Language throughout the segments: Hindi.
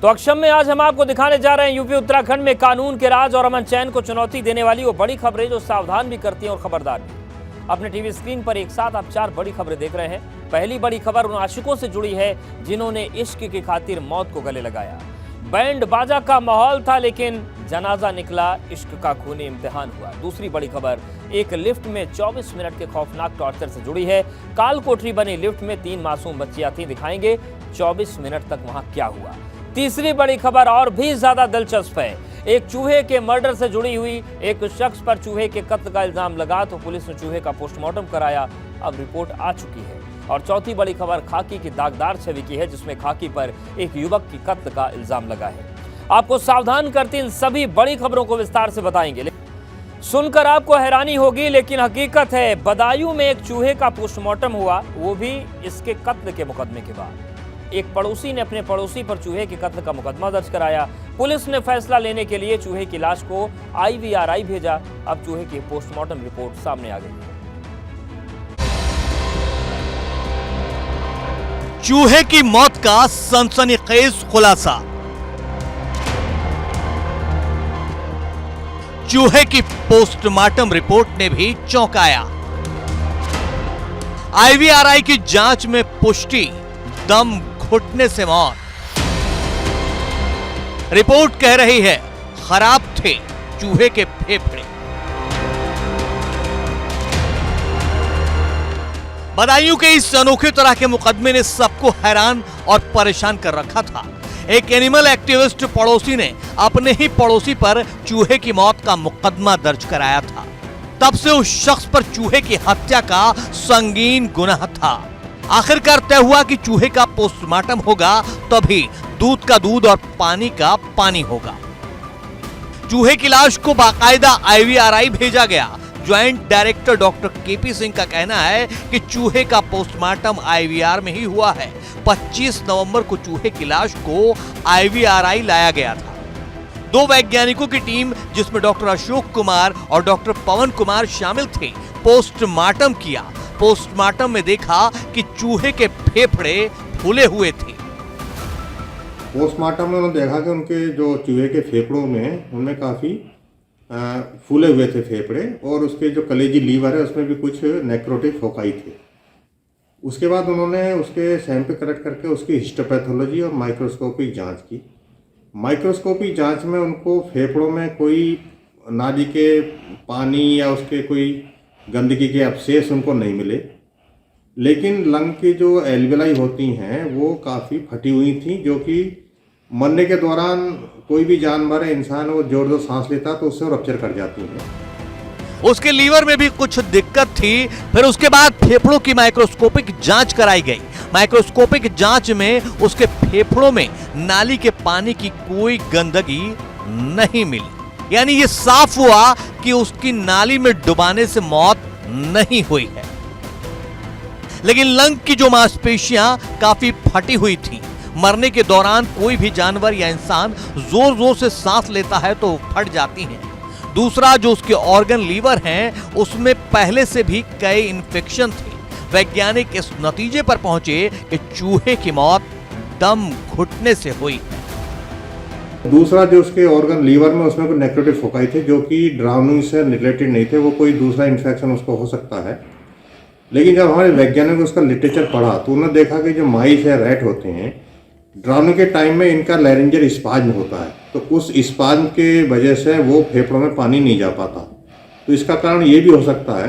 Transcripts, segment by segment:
तो अक्षम में आज हम आपको दिखाने जा रहे हैं यूपी उत्तराखंड में कानून के राज और अमन चैन को चुनौती देने वाली वो बड़ी खबरें जो सावधान भी करती हैं और खबरदार भी। अपने टीवी स्क्रीन पर एक साथ आप 4 बड़ी खबरें देख रहे हैं। पहली बड़ी खबर उन आशिकों से जुड़ी है जिन्होंने इश्क की खातिर मौत को गले लगाया। बैंड बाजा का माहौल था लेकिन जनाजा निकला, इश्क का खूनी इम्तिहान हुआ। दूसरी बड़ी खबर एक लिफ्ट में 24 मिनट के खौफनाक टॉर्चर से जुड़ी है। काल कोठरी बनी लिफ्ट में 3 मासूम बच्चियां थीं, दिखाएंगे 24 मिनट तक वहां क्या हुआ। तीसरी बड़ी खबर और भी ज्यादा दिलचस्प है। एक चूहे के मर्डर से जुड़ी हुई। एक शख्स पर चूहे के कत्ल का इल्जाम लगा तो पुलिस ने चूहे का पोस्टमार्टम कराया, अब रिपोर्ट आ चुकी है। और चौथी बड़ी खबर खाकी की दागदार छवि की है जिसमें खाकी पर एक युवक की कत्ल का इल्जाम लगा है। आपको सावधान करती इन सभी बड़ी खबरों को विस्तार से बताएंगे। सुनकर आपको हैरानी होगी लेकिन हकीकत है, बदायूं में एक चूहे का पोस्टमार्टम हुआ, वो भी इसके कत्ल के मुकदमे के बाद। एक पड़ोसी ने अपने पड़ोसी पर चूहे के कत्ल का मुकदमा दर्ज कराया। पुलिस ने फैसला लेने के लिए चूहे की लाश को IVRI भेजा। अब चूहे की पोस्टमार्टम रिपोर्ट सामने आ गई है। चूहे की मौत का सनसनीखेज खुलासा। चूहे की पोस्टमार्टम रिपोर्ट ने भी चौंकाया। IVRI की जांच में पुष्टि, दम घुटने से मौत। रिपोर्ट कह रही है खराब थे चूहे के फेफड़े। बदायूं के इस अनोखे तरह के मुकदमे ने सबको हैरान और परेशान कर रखा था। एक एनिमल एक्टिविस्ट पड़ोसी ने अपने ही पड़ोसी पर चूहे की मौत का मुकदमा दर्ज कराया था। तब से उस शख्स पर चूहे की हत्या का संगीन गुनाह था। आखिरकार तय हुआ कि चूहे का पोस्टमार्टम होगा तभी दूध का दूध और पानी का पानी होगा। चूहे की लाश को बाकायदा IVRI भेजा गया। Joint director doctor KP Singh का कहना है कि चूहे का पोस्टमार्टम IVR में ही हुआ है। 25 नवंबर को चूहे की लाश को IVRI लाया गया था। 2 वैज्ञानिकों की टीम जिसमें डॉक्टर अशोक कुमार और डॉक्टर पवन कुमार शामिल थे, पोस्टमार्टम किया। पोस्टमार्टम में देखा कि चूहे के फेफड़े फूले हुए थे। पोस्टमार्टम में उन्होंने देखा कि उनके जो चूहे के फेफड़ों में उनमें काफ़ी फूले हुए थे फेफड़े, और उसके जो कलेजी लीवर है उसमें भी कुछ नेक्रोटिक फोकाई थे। उसके बाद उन्होंने उसके सैंपल कलेक्ट करके उसकी हिस्टोपैथोलॉजी और माइक्रोस्कोपिक जांच की। माइक्रोस्कोपिक जांच में उनको फेफड़ों में कोई नाली के पानी या उसके कोई गंदगी के अवशेष उनको नहीं मिले, लेकिन लंग की जो एल्वेलाई होती हैं वो काफ़ी फटी हुई थी, जो कि मरने के दौरान कोई भी जानवर है, इंसान, वो जोर जोर सांस लेता तो उससे रप्चर कर जाती है। उसके लीवर में भी कुछ दिक्कत थी। फिर उसके बाद फेफड़ों की माइक्रोस्कोपिक जांच कराई गई। माइक्रोस्कोपिक जांच में उसके फेफड़ों में नाली के पानी की कोई गंदगी नहीं मिली। यानी ये साफ हुआ कि उसकी नाली में डुबाने से मौत नहीं हुई है। लेकिन लंग की जो मांसपेशियां काफी फटी हुई थी। मरने के दौरान कोई भी जानवर या इंसान जोर जोर से सांस लेता है तो फट जाती हैं। दूसरा, जो उसके ऑर्गन लीवर हैं उसमें पहले से भी कई इन्फेक्शन थे। वैज्ञानिक इस नतीजे पर पहुंचे कि चूहे की मौत दम घुटने से हुई है। दूसरा, जो उसके ऑर्गन लीवर में उसमें कोई नेक्रोटिक फोकाई थे जो कि ड्राउनिंग से रिलेटेड नहीं थे, वो कोई दूसरा इन्फेक्शन उसको हो सकता है। लेकिन जब हमारे वैज्ञानिक उसका लिटरेचर पढ़ा तो उन्होंने देखा कि जो माइस या रैट होते हैं, ड्राउनिंग के टाइम में इनका लैरिंजल स्पाज्म होता है, तो उस स्पाज्म के वजह से वो फेफड़ों में पानी नहीं जा पाता, तो इसका कारण ये भी हो सकता है।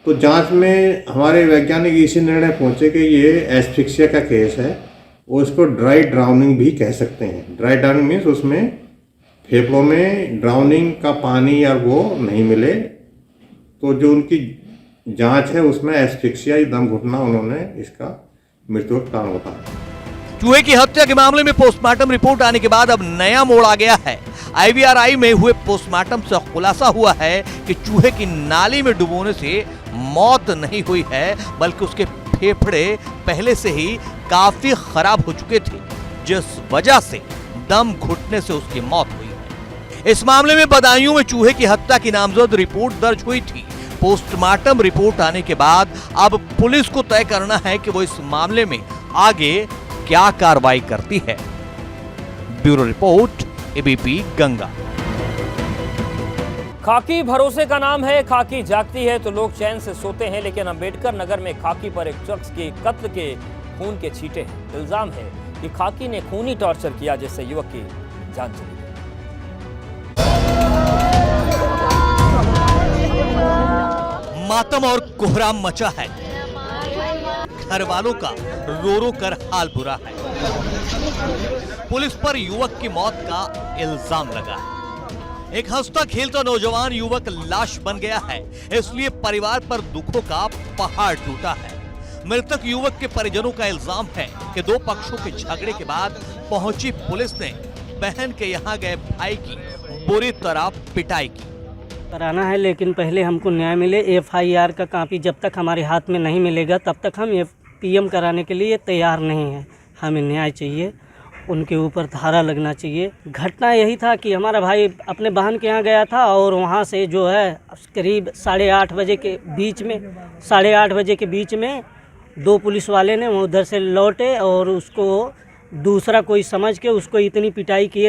तो जांच में हमारे वैज्ञानिक इसी निर्णय पहुंचे कि ये एस्फिक्सिया का केस है, और इसको ड्राई ड्राउनिंग भी कह सकते हैं। ड्राई ड्राउनिंग मीन्स उसमें फेफड़ों में ड्राउनिंग का पानी या वो नहीं मिले, तो जो उनकी जांच है उसमें एस्फिक्सिया, दम घुटना, उन्होंने इसका मृत्यु का कारण बताया। चूहे की हत्या के मामले में पोस्टमार्टम रिपोर्ट आने के बाद अब नया मोड़ आ गया है। IVRI में हुए पोस्टमार्टम से खुलासा हुआ है कि चूहे की नाली में डुबोने से मौत नहीं हुई है, बल्कि उसके फेफड़े पहले से ही काफी खराब हो चुके थे, जिस वजह से दम घुटने से उसकी मौत हुई है। इस मामले में बदायूं में चूहे की हत्या की नामजद रिपोर्ट दर्ज हुई थी। पोस्टमार्टम रिपोर्ट आने के बाद अब पुलिस को तय करना है कि वो इस मामले में आगे क्या कार्रवाई करती है। Bureau report, ABP Ganga. खाकी भरोसे का नाम है। खाकी जागती है तो लोग चैन से सोते हैं, लेकिन अंबेडकर नगर में खाकी पर एक शख्स के कत्ल के खून के छींटे हैं। इल्जाम है कि खाकी ने खूनी टॉर्चर किया, जिससे युवक की जान चली गई। मातम और कोहराम मचा है, घर वालों का रो रो कर हाल बुरा है। पुलिस पर युवक की मौत का इल्जाम लगा है। एक हंसता खेलता नौजवान युवक लाश बन गया है, इसलिए परिवार पर दुखों का पहाड़ टूटा है। मृतक युवक के परिजनों का इल्जाम है कि दो पक्षों के झगड़े के बाद पहुंची पुलिस ने बहन के यहां गए भाई की बुरी तरह पिटाई की। कराना है, लेकिन पहले हमको न्याय मिले। एफआईआर का कॉपी जब तक हमारे हाथ में नहीं मिलेगा तब तक हम पीएम कराने के लिए तैयार नहीं हैं। हमें न्याय चाहिए, उनके ऊपर धारा लगना चाहिए। घटना यही था कि हमारा भाई अपने बहन के यहाँ गया था और वहाँ से जो है करीब 8:30 बजे के बीच में दो पुलिस वाले ने वो उधर से लौटे और उसको दूसरा कोई समझ के उसको इतनी पिटाई की,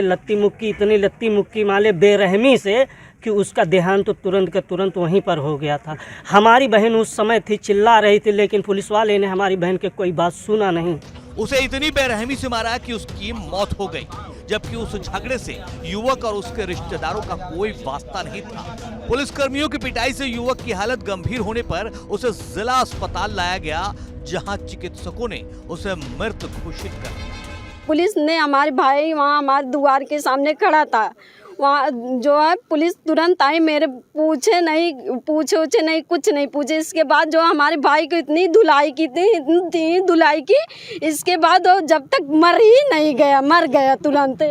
इतनी लत्ती मुक्की माले बेरहमी से कि उसका देहांत तो तुरंत का तुरंत वहीं पर हो गया था। हमारी बहन उस समय थी, चिल्ला रही थी, लेकिन पुलिस वाले ने हमारी बहन के कोई बात सुना नहीं। उसे इतनी बेरहमी से मारा कि उसकी मौत हो गई, जबकि उस झगड़े से युवक और उसके रिश्तेदारों का कोई वास्ता नहीं था। पुलिस कर्मियों की पिटाई से युवक की हालत गंभीर होने पर उसे जिला अस्पताल लाया गया, जहां चिकित्सकों ने उसे मृत घोषित कर दिया। पुलिस ने हमारे भाई वहाँ हमारे द्वार के सामने खड़ा था, वहाँ जो है पुलिस तुरंत आई, मेरे पूछे नहीं, कुछ नहीं पूछे। इसके बाद जो हमारे भाई को इतनी धुलाई की थी, इतनी धुलाई की, इसके बाद वो जब तक मर गया तुरंत।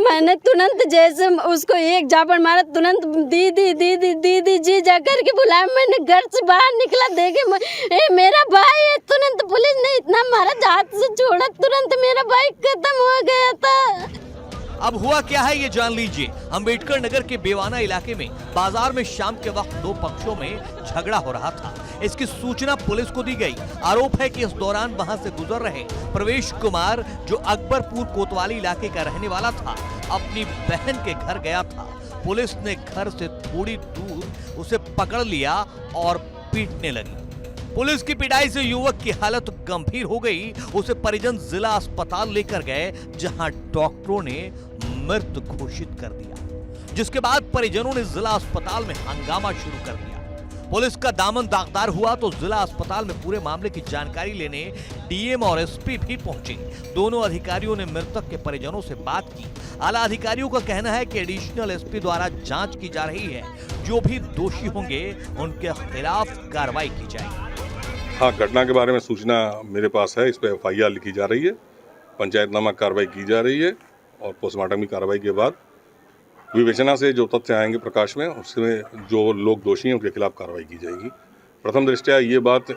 मैंने तुरंत जैसे उसको एक झापड़ मारा, तुरंत दीदी जी जा करके बुलाया। मैंने घर से बाहर निकला, देखे मेरा भाई है। तुरंत पुलिस ने इतना मारा, हाथ से छोड़ा, तुरंत मेरा भाई खत्म हो गया था। अब हुआ क्या है ये जान लीजिए। अंबेडकर नगर के बेवाना इलाके में बाजार में शाम के वक्त दो पक्षों में झगड़ा हो रहा था। इसकी सूचना पुलिस को दी गई। आरोप है कि इस दौरान वहां से गुजर रहे प्रवेश कुमार, जो अकबरपुर कोतवाली इलाके का रहने वाला था, अपनी बहन के घर गया था। पुलिस ने घर से थोड़ी दूर उसे पकड़ लिया और पीटने लगी। पुलिस की पिटाई से युवक की हालत गंभीर हो गई। उसे परिजन जिला अस्पताल लेकर गए, जहां डॉक्टरों ने मृत घोषित कर दिया, जिसके बाद परिजनों ने जिला अस्पताल में हंगामा शुरू कर दिया। पुलिस का दामन दागदार हुआ तो जिला अस्पताल में पूरे मामले की जानकारी लेने डीएम और एसपी भी पहुंचे। दोनों अधिकारियों ने मृतक के परिजनों से बात की। आला अधिकारियों का कहना है कि एडिशनल एसपी द्वारा जांच की जा रही है, जो भी दोषी होंगे उनके खिलाफ कार्रवाई की जाएगी। हाँ, घटना के बारे में सूचना मेरे पास है। इस पर एफआईआर लिखी जा रही है, पंचायतनामा कार्रवाई की जा रही है और पोस्टमार्टम की कार्रवाई के बाद विवेचना से जो तथ्य आएंगे प्रकाश में, उसमें जो लोग दोषी हैं उनके खिलाफ कार्रवाई की जाएगी। प्रथम दृष्टया ये बात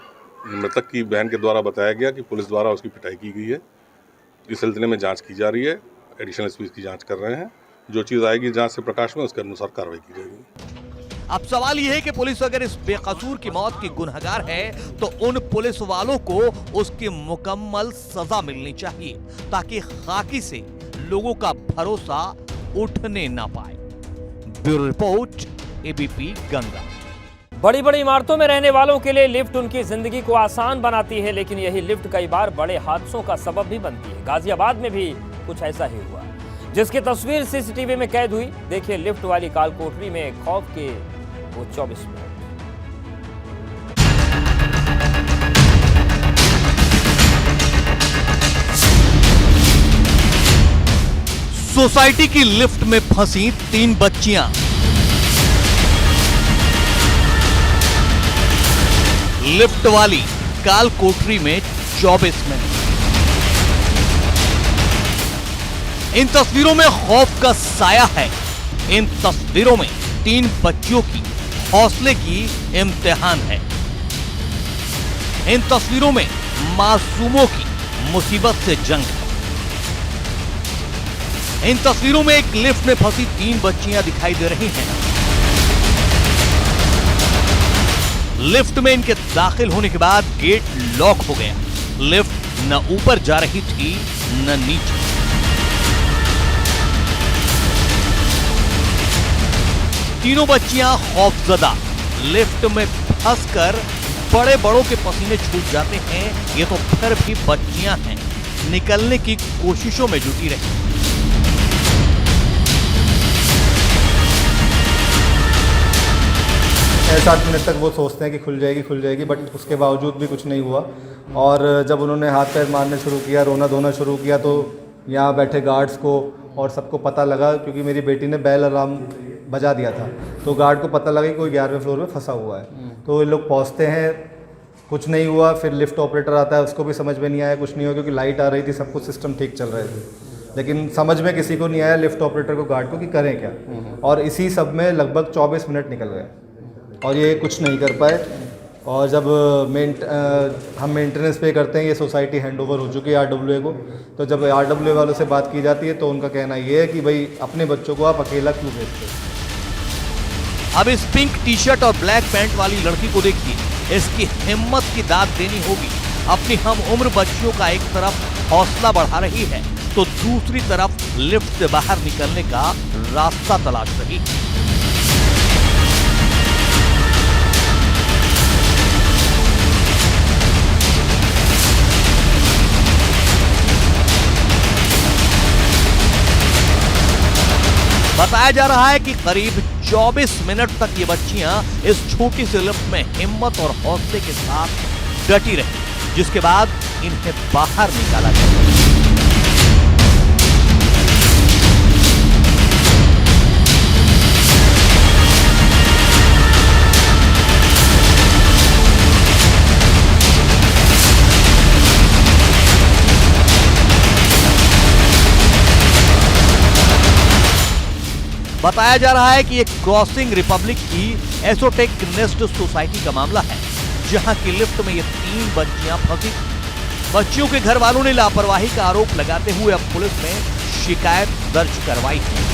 मृतक की बहन के द्वारा बताया गया कि पुलिस द्वारा उसकी पिटाई की गई है। इस सिलसिले में जांच की जा रही है, एडिशनल एसपी की जांच कर रहे हैं। जो चीज़ आएगी जांच से प्रकाश में, उसके अनुसार कार्रवाई की जाएगी। अब सवाल यह है कि पुलिस अगर इस बेकसूर की मौत की गुनहगार है तो उन पुलिस वालों को उसकी मुकम्मल सजा मिलनी चाहिए, ताकि खाकी से लोगों का भरोसा उठने ना पाए। Bureau report, ABP Ganga. बड़ी बड़ी इमारतों में रहने वालों के लिए लिफ्ट उनकी जिंदगी को आसान बनाती है, लेकिन यही लिफ्ट कई बार बड़े हादसों का सबब भी बनती है। गाजियाबाद में भी कुछ ऐसा ही हुआ, जिसकी तस्वीर सीसीटीवी में कैद हुई। देखिए लिफ्ट वाली काल कोठरी में खौफ के वो 24 मिनट। सोसाइटी की लिफ्ट में फंसी 3 बच्चियां। लिफ्ट वाली काल कोठरी में 24 मिनट। इन तस्वीरों में खौफ का साया है। इन तस्वीरों में 3 बच्चियों की हौसले की इम्तिहान है। इन तस्वीरों में मासूमों की मुसीबत से जंग है। इन तस्वीरों में एक लिफ्ट में फंसी 3 बच्चियां दिखाई दे रही हैं। लिफ्ट में इनके दाखिल होने के बाद गेट लॉक हो गया। लिफ्ट न ऊपर जा रही थी न नीचे। तीनों बच्चियां खौफजदा लिफ्ट में फंसकर बड़े बड़ों के पसीने छूट जाते हैं। ये तो फिर भी बच्चियां हैं, निकलने की कोशिशों में जुटी रही। 6-7 मिनट तक वो सोचते हैं कि खुल जाएगी, बट उसके बावजूद भी कुछ नहीं हुआ। और जब उन्होंने हाथ पैर मारने शुरू किया, रोना धोना शुरू किया, तो यहाँ बैठे गार्ड्स को और सबको पता लगा, क्योंकि मेरी बेटी ने बेल अलार्म बजा दिया था, तो गार्ड को पता लगा कि कोई 11वें फ्लोर में फंसा हुआ है। तो ये लोग पहुँचते हैं, कुछ नहीं हुआ। फिर लिफ्ट ऑपरेटर आता है, उसको भी समझ में नहीं आया कुछ नहीं हुआ, क्योंकि लाइट आ रही थी, सब कुछ सिस्टम ठीक चल रहे थे, लेकिन समझ में किसी को नहीं आया लिफ्ट ऑपरेटर को, गार्ड को, कि करें क्या। और इसी सब में लगभग 24 मिनट निकल गए और ये कुछ नहीं कर पाए। और जब हम मेंटेनेंस पे करते हैं, ये सोसाइटी हैंडओवर हो चुकी है RWA को, तो जब RWA वालों से बात की जाती है तो उनका कहना ये है कि भाई अपने बच्चों को आप अकेला क्यों भेजते हो। अब इस पिंक टी शर्ट और ब्लैक पैंट वाली लड़की को देखिए, इसकी हिम्मत की दाद देनी होगी। अपनी हम उम्र बच्चियों का एक तरफ हौसला बढ़ा रही है, तो दूसरी तरफ लिफ्ट से बाहर निकलने का रास्ता तलाश रही है। बताया जा रहा है कि करीब 24 मिनट तक ये बच्चियां इस छोटी सी लिफ्ट में हिम्मत और हौसले के साथ डटी रही, जिसके बाद इन्हें बाहर निकाला गया। बताया जा रहा है कि एक क्रॉसिंग रिपब्लिक की एसोटेक नेस्ट सोसाइटी का मामला है, जहां की लिफ्ट में ये 3 बच्चियां फंसी। बच्चियों के घर वालों ने लापरवाही का आरोप लगाते हुए अब पुलिस में शिकायत दर्ज करवाई है।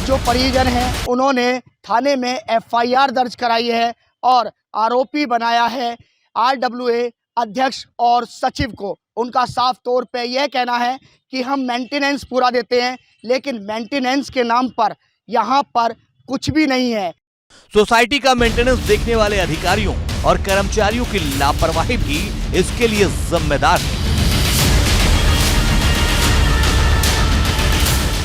जो परिजन हैं उन्होंने थाने में FIR दर्ज कराई है और आरोपी बनाया है RWA अध्यक्ष और सचिव को। उनका साफ तौर पे यह कहना है कि हम मेंटेनेंस पूरा देते हैं, लेकिन मेंटेनेंस के नाम पर यहाँ पर कुछ भी नहीं है। सोसाइटी का मेंटेनेंस देखने वाले अधिकारियों और कर्मचारियों की लापरवाही भी इसके लिए जिम्मेदार है।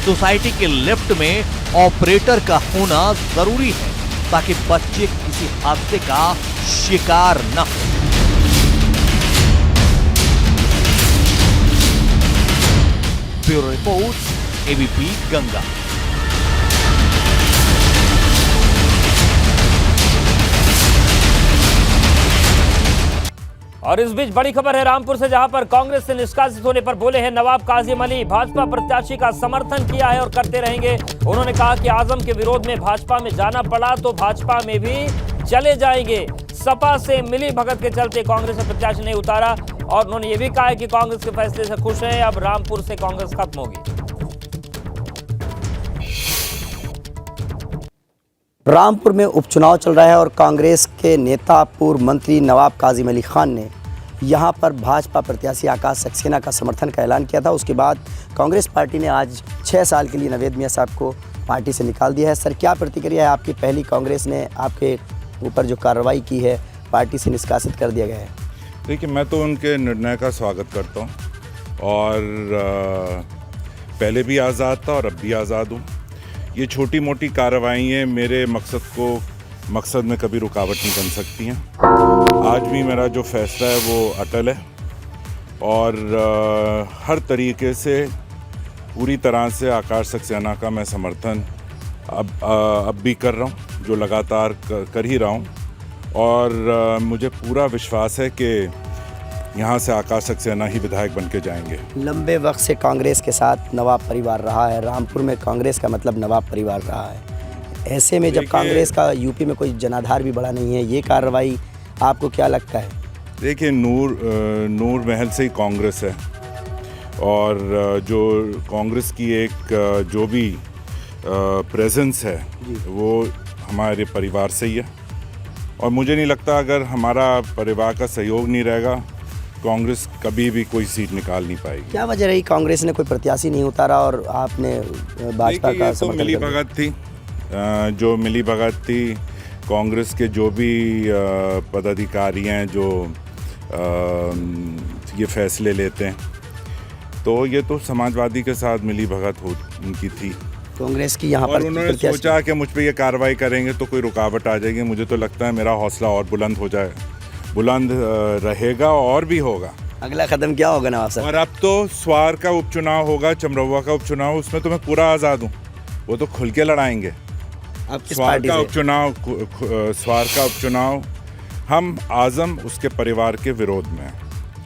सोसाइटी के लिफ्ट में ऑपरेटर का होना जरूरी है, ताकि बच्चे किसी हादसे का शिकार न हो। Bureau report, ABP Ganga. और इस बीच बड़ी खबर है रामपुर से, जहां पर कांग्रेस से निष्कासित होने पर बोले हैं नवाब काजिम अली। भाजपा प्रत्याशी का समर्थन किया है और करते रहेंगे। उन्होंने कहा कि आजम के विरोध में भाजपा में जाना पड़ा तो भाजपा में भी चले जाएंगे। सपा से मिली भगत के चलते कांग्रेस ने प्रत्याशी नहीं उतारा, और उन्होंने ये भी कहा है कि कांग्रेस के फैसले से खुश हैं, अब रामपुर से कांग्रेस खत्म होगी। रामपुर में उपचुनाव चल रहा है और कांग्रेस के नेता पूर्व मंत्री नवाब काजिम अली खान ने यहां पर भाजपा प्रत्याशी आकाश सक्सेना का समर्थन का ऐलान किया था। उसके बाद कांग्रेस पार्टी ने आज 6 साल के लिए नवेद मियां साहब को पार्टी से निकाल दिया है। सर, क्या प्रतिक्रिया है आपकी? पहली कांग्रेस ने आपके ऊपर जो कार्रवाई की है, पार्टी से निष्कासित कर दिया गया है। देखिए, मैं तो उनके निर्णय का स्वागत करता हूँ और पहले भी आज़ाद था और अब भी आज़ाद हूँ। ये छोटी मोटी कार्रवाइयाँ मेरे मकसद में कभी रुकावट नहीं बन सकती हैं। आज भी मेरा जो फैसला है वो अटल है और हर तरीके से पूरी तरह से आकाश सक्सेना का मैं समर्थन अब भी कर रहा हूँ, जो लगातार कर ही रहा हूँ। और मुझे पूरा विश्वास है कि यहाँ से आकाश सक्सेना ही विधायक बन के जाएंगे। लंबे वक्त से कांग्रेस के साथ नवाब परिवार रहा है, रामपुर में कांग्रेस का मतलब नवाब परिवार रहा है। ऐसे में जब कांग्रेस का यूपी में कोई जनाधार भी बड़ा नहीं है, ये कार्रवाई आपको क्या लगता है? देखिए, नूर महल से ही कांग्रेस है और जो कांग्रेस की एक जो भी प्रेजेंस है वो हमारे परिवार से ही है। और मुझे नहीं लगता अगर हमारा परिवार का सहयोग नहीं रहेगा कांग्रेस कभी भी कोई सीट निकाल नहीं पाएगी। क्या वजह रही कांग्रेस ने कोई प्रत्याशी नहीं उतारा और आपने भाजपा का तो समर्थन मिली कर दिया? भगत थी, जो मिली भगत थी कांग्रेस के जो भी पदाधिकारी हैं जो ये फैसले लेते हैं, तो ये तो समाजवादी के साथ मिली भगत हो उनकी थी। कांग्रेस की यहाँ और पर उन्होंने सोचा कि मुझ पे ये कार्रवाई करेंगे तो कोई रुकावट आ जाएगी। मुझे तो लगता है मेरा हौसला और बुलंद हो जाए, बुलंद रहेगा और भी होगा। अगला कदम क्या होगा नवाब साहब? और अब तो स्वार का उपचुनाव होगा, चमरवा का उपचुनाव, उसमें तो मैं पूरा आज़ाद हूँ, वो तो खुल के लड़ाएंगे। आप किस स्वार पार्टी का से? उपचुनाव हम आज़म उसके परिवार के विरोध में हैं।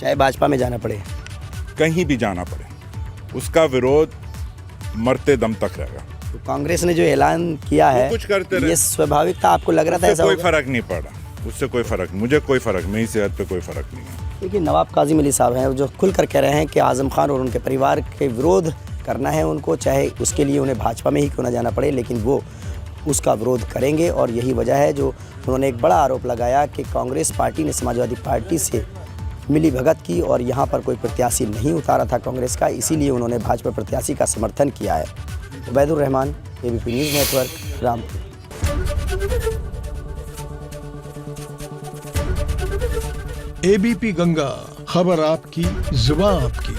चाहे भाजपा में जाना पड़े, कहीं भी जाना पड़े, उसका विरोध मरते दम तक रहेगा। तो कांग्रेस ने जो ऐलान किया है कुछ करते रहे। ये स्वाभाविक था, आपको लग रहा था उससे ऐसा कोई होगा? फर्क नहीं पड़ा, उससे कोई फर्क, मुझे कोई फर्क, मेरी सेहत पे कोई फर्क नहीं है। क्योंकि नवाब काजिम अली साहब हैं जो खुलकर कह रहे हैं कि आज़म खान और उनके परिवार के विरोध करना है उनको, चाहे उसके लिए उन्हें भाजपा में ही क्यों ना जाना पड़े, लेकिन वो उसका विरोध करेंगे। और यही वजह है जो उन्होंने एक बड़ा आरोप लगाया कि कांग्रेस पार्टी ने समाजवादी पार्टी से मिली भगत की और यहाँ पर कोई प्रत्याशी नहीं उतारा था कांग्रेस का, इसीलिए उन्होंने भाजपा प्रत्याशी का समर्थन किया है। Ubaidur Rahman, ABP news network, Rampur. ABP Ganga, खबर आपकी, जुबान आपकी।